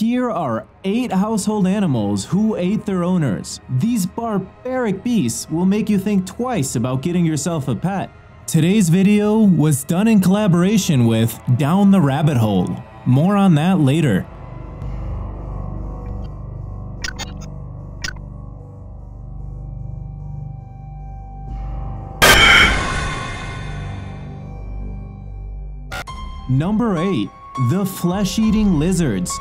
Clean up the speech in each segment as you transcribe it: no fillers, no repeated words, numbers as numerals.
Here are 8 household animals who ate their owners. These barbaric beasts will make you think twice about getting yourself a pet. Today's video was done in collaboration with Down the Rabbit Hole. More on that later. Number 8. The flesh-eating lizards.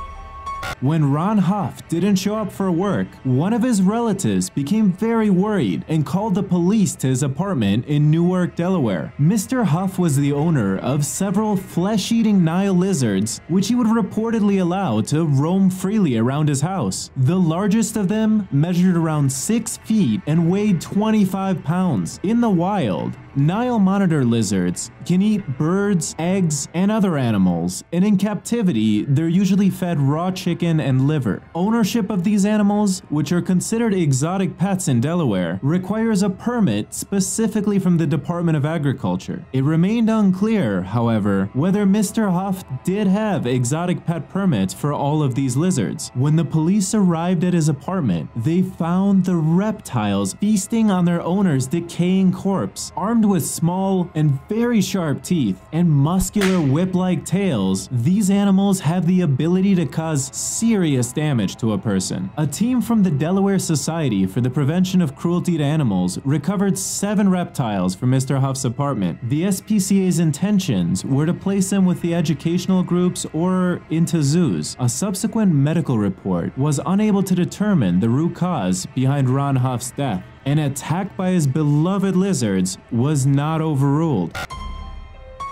When Ron Huff didn't show up for work, one of his relatives became very worried and called the police to his apartment in Newark, Delaware. Mr. Huff was the owner of several flesh-eating Nile lizards, which he would reportedly allow to roam freely around his house. The largest of them measured around 6 feet and weighed 25 pounds. In the wild, Nile monitor lizards can eat birds, eggs, and other animals, and in captivity, they're usually fed raw chicken and liver. Ownership of these animals, which are considered exotic pets in Delaware, requires a permit specifically from the Department of Agriculture. It remained unclear, however, whether Mr. Huff did have exotic pet permits for all of these lizards. When the police arrived at his apartment, they found the reptiles feasting on their owner's decaying corpse. Armed with small and very sharp teeth and muscular whip-like tails, these animals have the ability to cause serious damage to a person. A team from the Delaware Society for the Prevention of Cruelty to Animals recovered 7 reptiles from Mr. Huff's apartment. The SPCA's intentions were to place them with the educational groups or into zoos. A subsequent medical report was unable to determine the root cause behind Ron Huff's death. An attack by his beloved lizards was not overruled.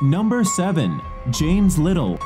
Number 7. James Little.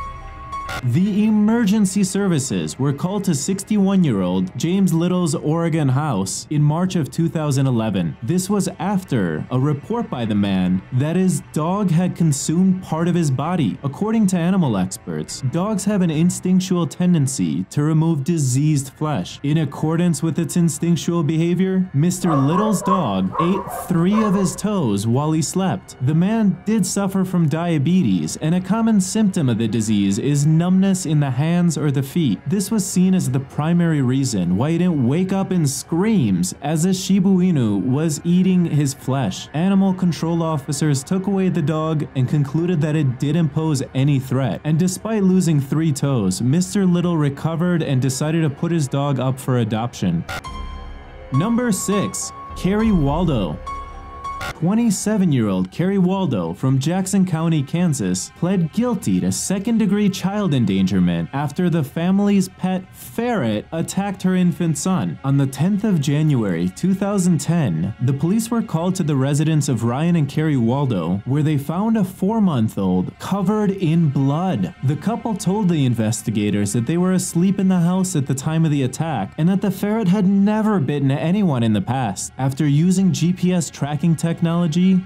The emergency services were called to 61-year-old James Little's Oregon house in March of 2011. This was after a report by the man that his dog had consumed part of his body. According to animal experts, dogs have an instinctual tendency to remove diseased flesh. In accordance with its instinctual behavior, Mr. Little's dog ate 3 of his toes while he slept. The man did suffer from diabetes, and a common symptom of the disease is numbness in the hands or the feet. This was seen as the primary reason why he didn't wake up in screams as a Shiba Inu was eating his flesh. Animal control officers took away the dog and concluded that it didn't pose any threat. And despite losing 3 toes, Mr. Little recovered and decided to put his dog up for adoption. Number 6. Carrie Waldo. 27-year-old Carrie Waldo from Jackson County, Kansas, pled guilty to second-degree child endangerment after the family's pet ferret attacked her infant son. On the 10th of January 2010, the police were called to the residence of Ryan and Carrie Waldo, where they found a 4-month-old covered in blood. The couple told the investigators that they were asleep in the house at the time of the attack and that the ferret had never bitten anyone in the past. After using GPS tracking technology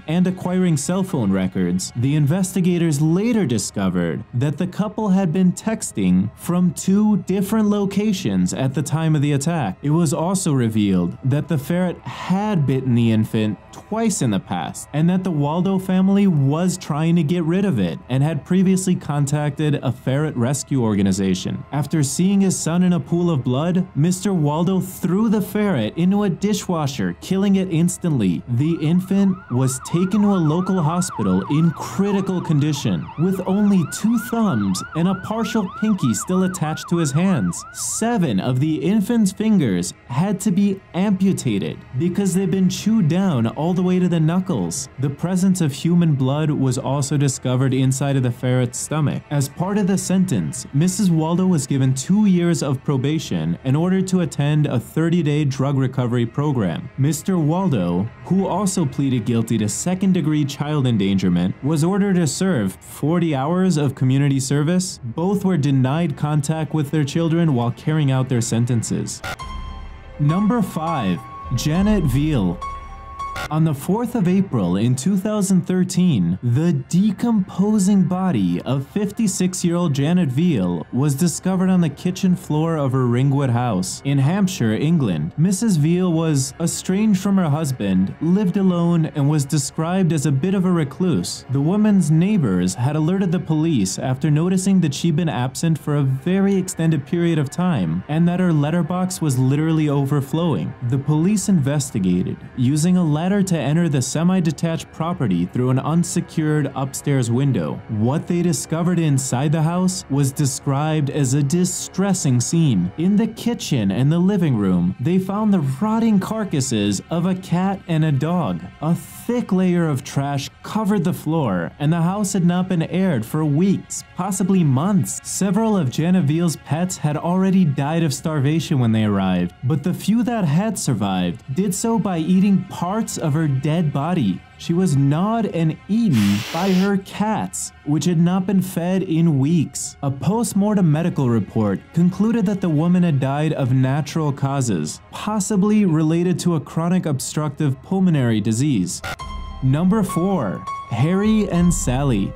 and acquiring cell phone records, the investigators later discovered that the couple had been texting from 2 different locations at the time of the attack. It was also revealed that the ferret had bitten the infant twice in the past, and that the Waldo family was trying to get rid of it and had previously contacted a ferret rescue organization. After seeing his son in a pool of blood, Mr. Waldo threw the ferret into a dishwasher, killing it instantly. The infant was taken to a local hospital in critical condition, with only 2 thumbs and a partial pinky still attached to his hands. 7 of the infant's fingers had to be amputated because they'd been chewed down all the way to the knuckles. The presence of human blood was also discovered inside of the ferret's stomach. As part of the sentence, Mrs. Waldo was given 2 years of probation in order to attend a 30-day drug recovery program. Mr. Waldo, who also pleaded guilty to second-degree child endangerment, was ordered to serve 40 hours of community service. Both were denied contact with their children while carrying out their sentences. Number 5. Janet Veal. On the 4th of April in 2013, the decomposing body of 56-year-old Janet Veal was discovered on the kitchen floor of her Ringwood house in Hampshire, England. Mrs. Veal was estranged from her husband, lived alone, and was described as a bit of a recluse. The woman's neighbors had alerted the police after noticing that she'd been absent for a very extended period of time and that her letterbox was literally overflowing. The police investigated, using a ladder to enter the semi-detached property through an unsecured upstairs window. What they discovered inside the house was described as a distressing scene. In the kitchen and the living room, they found the rotting carcasses of a cat and a dog. A thick layer of trash covered the floor, and the house had not been aired for weeks, possibly months. Several of Janet Veal's pets had already died of starvation when they arrived, but the few that had survived did so by eating parts of her dead body. She was gnawed and eaten by her cats, which had not been fed in weeks. A post-mortem medical report concluded that the woman had died of natural causes, possibly related to a chronic obstructive pulmonary disease. Number 4. Harry and Sally.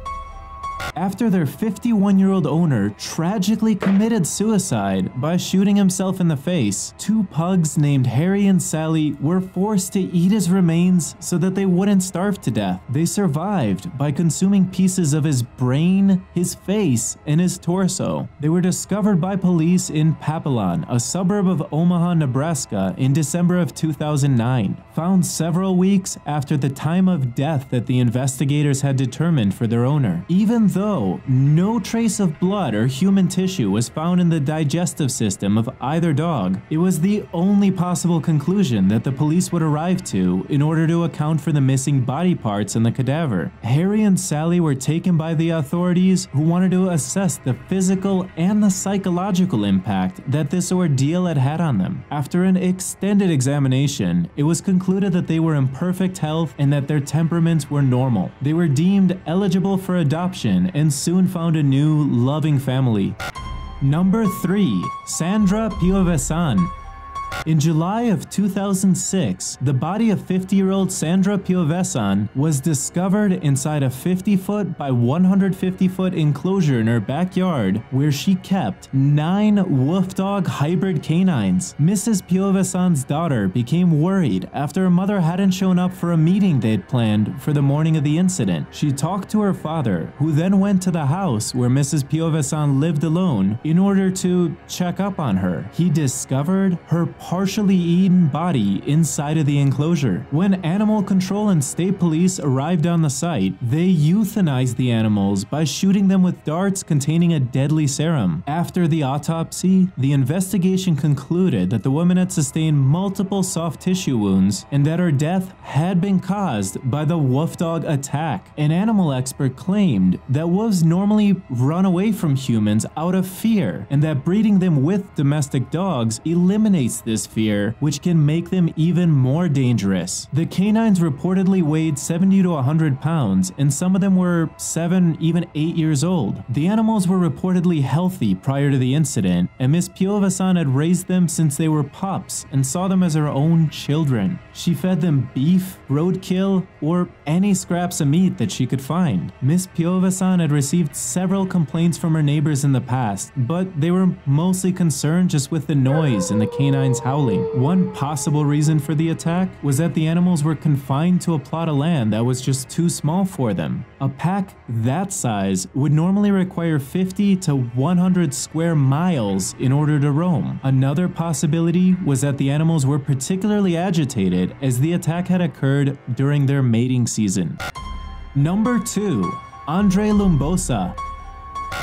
After their 51-year-old owner tragically committed suicide by shooting himself in the face, two pugs named Harry and Sally were forced to eat his remains so that they wouldn't starve to death. They survived by consuming pieces of his brain, his face, and his torso. They were discovered by police in Papillon, a suburb of Omaha, Nebraska, in December of 2009, found several weeks after the time of death that the investigators had determined for their owner. Even though no trace of blood or human tissue was found in the digestive system of either dog, it was the only possible conclusion that the police would arrive to in order to account for the missing body parts in the cadaver. Harry and Sally were taken by the authorities, who wanted to assess the physical and the psychological impact that this ordeal had had on them. After an extended examination, it was concluded that they were in perfect health and that their temperaments were normal. They were deemed eligible for adoption and soon found a new, loving family. Number 3. Sandra Piovesan. In July of 2006, the body of 50-year-old Sandra Piovesan was discovered inside a 50-foot by 150-foot enclosure in her backyard where she kept 9 wolf dog hybrid canines. Mrs. Piovesan's daughter became worried after her mother hadn't shown up for a meeting they'd planned for the morning of the incident. She talked to her father, who then went to the house where Mrs. Piovesan lived alone in order to check up on her. He discovered her partially eaten body inside of the enclosure. When animal control and state police arrived on the site, they euthanized the animals by shooting them with darts containing a deadly serum. After the autopsy, the investigation concluded that the woman had sustained multiple soft tissue wounds and that her death had been caused by the wolf dog attack. An animal expert claimed that wolves normally run away from humans out of fear, and that breeding them with domestic dogs eliminates this fear, which can make them even more dangerous. The canines reportedly weighed 70 to 100 pounds, and some of them were 7, even 8 years old. The animals were reportedly healthy prior to the incident, and Miss Piovesan had raised them since they were pups and saw them as her own children. She fed them beef, roadkill, or any scraps of meat that she could find. Miss Piovesan had received several complaints from her neighbors in the past, but they were mostly concerned just with the noise and the canines howling. One possible reason for the attack was that the animals were confined to a plot of land that was just too small for them. A pack that size would normally require 50 to 100 square miles in order to roam. Another possibility was that the animals were particularly agitated as the attack had occurred during their mating season. Number 2. Andre Lumbosa.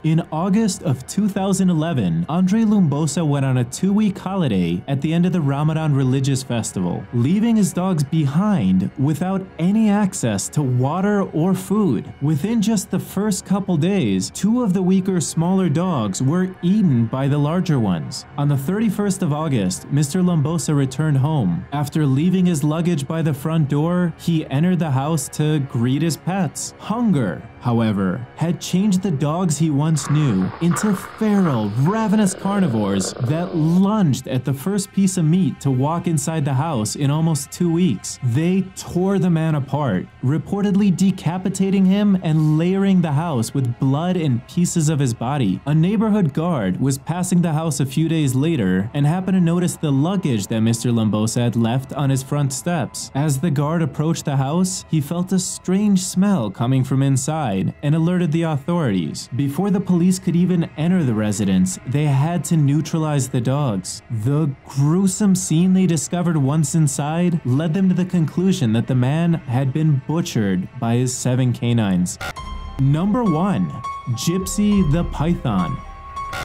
In August of 2011, Andre Lumbosa went on a 2-week holiday at the end of the Ramadan religious festival, leaving his dogs behind without any access to water or food. Within just the first couple days, 2 of the weaker, smaller dogs were eaten by the larger ones. On the 31st of August, Mr. Lumbosa returned home. After leaving his luggage by the front door, he entered the house to greet his pets. Hunger, however, had changed the dogs he once knew into feral, ravenous carnivores that lunged at the first piece of meat to walk inside the house in almost 2 weeks. They tore the man apart, reportedly decapitating him and layering the house with blood and pieces of his body. A neighborhood guard was passing the house a few days later and happened to notice the luggage that Mr. Lambosa had left on his front steps. As the guard approached the house, he felt a strange smell coming from inside and alerted the authorities. Before the police could even enter the residence, they had to neutralize the dogs. The gruesome scene they discovered once inside led them to the conclusion that the man had been butchered by his 7 canines. Number 1. Gypsy the Python.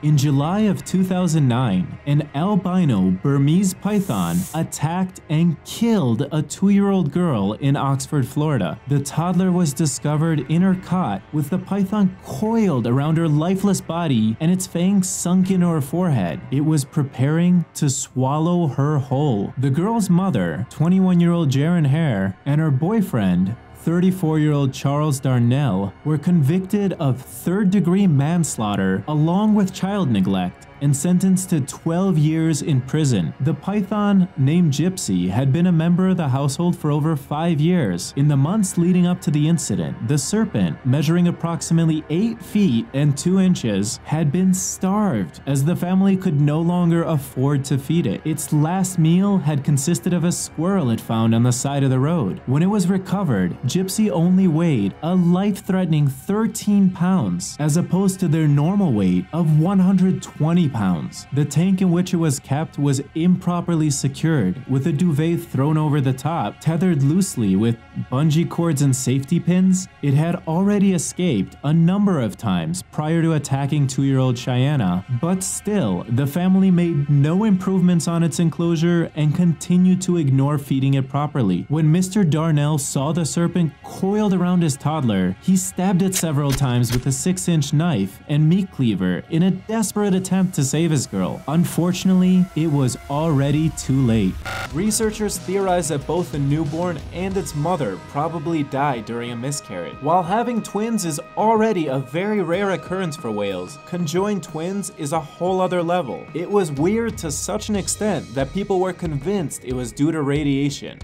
In July of 2009, an albino Burmese python attacked and killed a 2-year-old girl in Oxford, Florida. The toddler was discovered in her cot with the python coiled around her lifeless body and its fangs sunk into her forehead. It was preparing to swallow her whole. The girl's mother, 21-year-old Jaren Hare, and her boyfriend, 34-year-old Charles Darnell, were convicted of third-degree manslaughter along with child neglect and sentenced to 12 years in prison. The python, named Gypsy, had been a member of the household for over 5 years. In the months leading up to the incident, the serpent, measuring approximately 8 feet and 2 inches, had been starved as the family could no longer afford to feed it. Its last meal had consisted of a squirrel it found on the side of the road. When it was recovered, Gypsy only weighed a life-threatening 13 pounds, as opposed to their normal weight of 120 pounds. The tank in which it was kept was improperly secured, with a duvet thrown over the top, tethered loosely with bungee cords and safety pins. It had already escaped a number of times prior to attacking 2-year-old Cheyenne, but still, the family made no improvements on its enclosure and continued to ignore feeding it properly. When Mr. Darnell saw the serpent coiled around his toddler, he stabbed it several times with a 6-inch knife and meat cleaver in a desperate attempt to save his girl. Unfortunately, it was already too late. Researchers theorize that both the newborn and its mother probably died during a miscarriage. While having twins is already a very rare occurrence for whales, conjoined twins is a whole other level. It was weird to such an extent that people were convinced it was due to radiation.